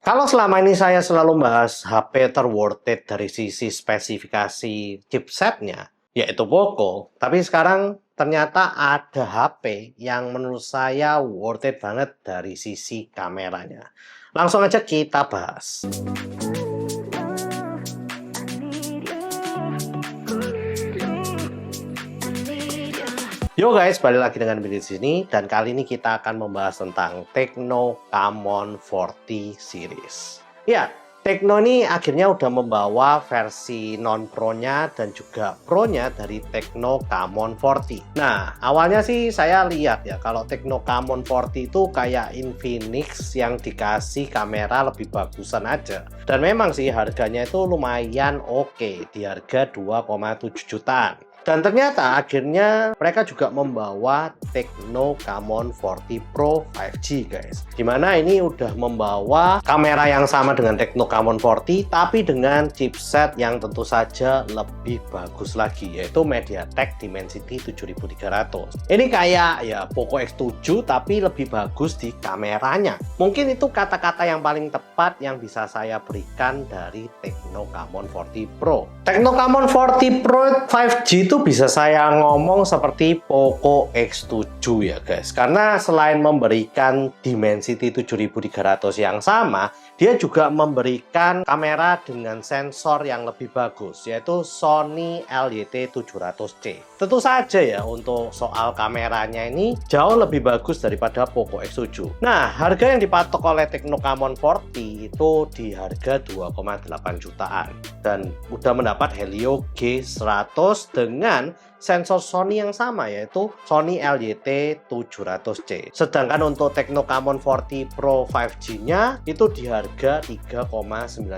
Kalau selama ini saya selalu membahas HP terworth it dari sisi spesifikasi chipsetnya, yaitu Poco. Tapi sekarang ternyata ada HP yang menurut saya worth it banget dari sisi kameranya. Langsung aja kita bahas. Yo guys, balik lagi dengan video di sini dan kali ini kita akan membahas tentang Tecno Camon 40 series. Ya, Tecno ini akhirnya udah membawa versi non-pro-nya dan juga pro-nya dari Tecno Camon 40. Nah, awalnya sih saya lihat ya kalau Tecno Camon 40 itu kayak Infinix yang dikasih kamera lebih bagusan aja. Dan memang sih harganya itu lumayan oke, di harga 2,7 jutaan. Dan ternyata akhirnya mereka juga membawa Tecno Camon 40 Pro 5G guys. Dimana ini udah membawa kamera yang sama dengan Tecno Camon 40 tapi dengan chipset yang tentu saja lebih bagus lagi, yaitu MediaTek Dimensity 7300. Ini kayak ya Poco X7 tapi lebih bagus di kameranya. Mungkin itu kata-kata yang paling tepat yang bisa saya berikan dari Tecno Camon 40 Pro. Tecno Camon 40 Pro 5G itu bisa saya ngomong seperti Poco X7 ya guys, karena selain memberikan Dimensity 7300 yang sama, dia juga memberikan kamera dengan sensor yang lebih bagus, yaitu Sony LYT700C. Tentu saja ya untuk soal kameranya ini jauh lebih bagus daripada Poco X7. Nah, harga yang dipatok oleh Tecno Camon 40 itu di harga 2,8 jutaan dan udah mendapat Helio G100 dengan sensor Sony yang sama, yaitu Sony LYT700C. Sedangkan untuk Tecno Camon 40 Pro 5G-nya itu di harga 3,9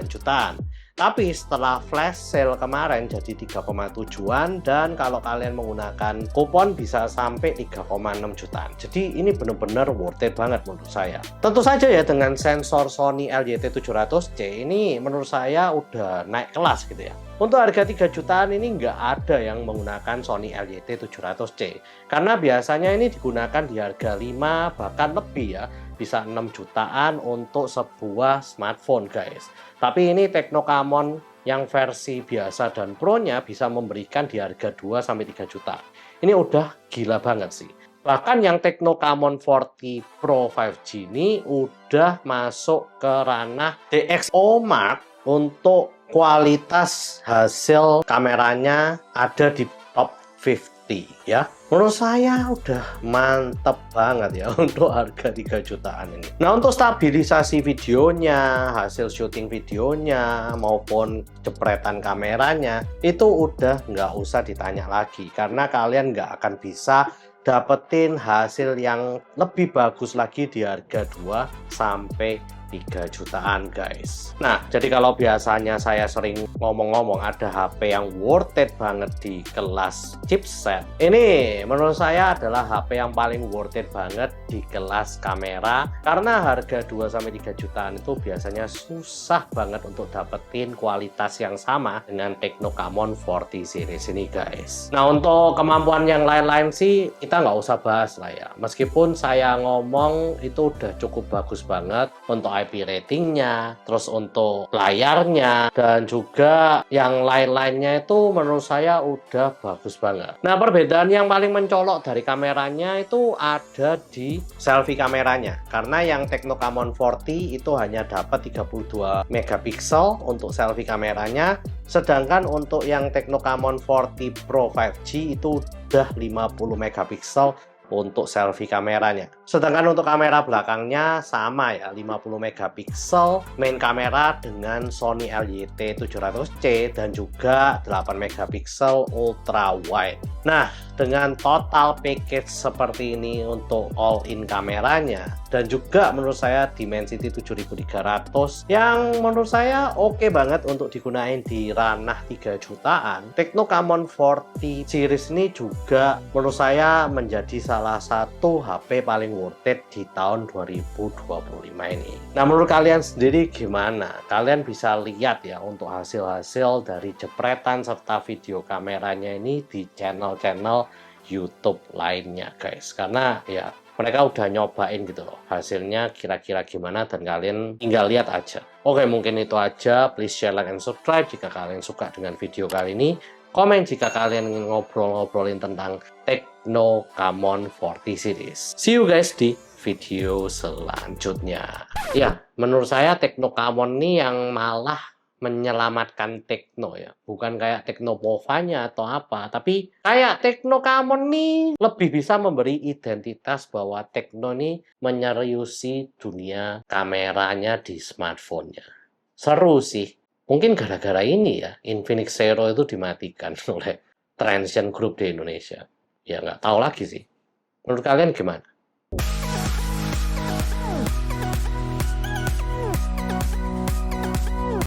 jutaan. Tapi setelah flash sale kemarin jadi 3,7-an dan kalau kalian menggunakan kupon bisa sampai 3,6 jutaan. Jadi ini benar-benar worth it banget menurut saya. Tentu saja ya dengan sensor Sony LYT700C ini menurut saya udah naik kelas gitu ya. Untuk harga 3 jutaan ini nggak ada yang menggunakan Sony LYT700C. Karena biasanya ini digunakan di harga 5 bahkan lebih ya. Bisa 6 jutaan untuk sebuah smartphone guys. Tapi ini Tecno Camon yang versi biasa dan Pro-nya bisa memberikan di harga 2-3 juta. Ini udah gila banget sih. Bahkan yang Tecno Camon 40 Pro 5G ini udah masuk ke ranah DxO Mark untuk kualitas hasil kameranya ada di top 50 ya. Menurut saya udah mantep banget ya untuk harga 3 jutaan ini. Nah, untuk stabilisasi videonya, hasil syuting videonya, maupun jepretan kameranya, itu udah nggak usah ditanya lagi. Karena kalian nggak akan bisa dapetin hasil yang lebih bagus lagi di harga 2-3 jutaan guys. Nah, jadi kalau biasanya saya sering ngomong-ngomong ada HP yang worth it banget di kelas chipset, ini menurut saya adalah HP yang paling worth it banget di kelas kamera, karena harga 2-3 jutaan itu biasanya susah banget untuk dapetin kualitas yang sama dengan Tecno Camon 40 series ini guys. Nah, untuk kemampuan yang lain-lain sih kita nggak usah bahas lah ya. Meskipun saya ngomong itu udah cukup bagus banget untuk IP ratingnya, terus untuk layarnya, dan juga yang lain-lainnya itu menurut saya udah bagus banget. Nah, perbedaan yang paling mencolok dari kameranya itu ada di selfie kameranya, karena yang Tecno Camon 40 itu hanya dapat 32 megapiksel untuk selfie kameranya, sedangkan untuk yang Tecno Camon 40 Pro 5G itu udah 50 megapiksel untuk selfie kameranya. Sedangkan untuk kamera belakangnya sama ya, 50 megapiksel main kamera dengan Sony LYT700C dan juga 8 megapiksel ultra wide. Nah, dengan total package seperti ini untuk all-in kameranya dan juga menurut saya Dimensity 7300 yang menurut saya oke banget untuk digunain di ranah 3 jutaan. Tecno Camon 40 series ini juga menurut saya menjadi salah satu HP paling worth it di tahun 2025 ini. Nah, menurut kalian sendiri gimana? Kalian bisa lihat ya untuk hasil-hasil dari jepretan serta video kameranya ini di channel-channel YouTube lainnya guys, karena ya mereka udah nyobain gitu loh. Hasilnya kira-kira gimana dan kalian tinggal lihat aja. Oke, mungkin itu aja. Please share, like, and subscribe jika kalian suka dengan video kali ini. Komen jika kalian ingin ngobrol-ngobrolin tentang Tecno Camon 40 series. See you guys di video selanjutnya. Ya, menurut saya Tecno Camon ini yang malah menyelamatkan Tecno ya, bukan kayak Teknopovanya atau apa, tapi kayak Tecno Camon nih lebih bisa memberi identitas bahwa Tecno nih menyeriusi dunia kameranya di smartphone-nya. Seru sih. Mungkin gara-gara ini ya, Infinix Zero itu dimatikan oleh Transsion Group di Indonesia. Ya nggak tahu lagi sih. Menurut kalian gimana?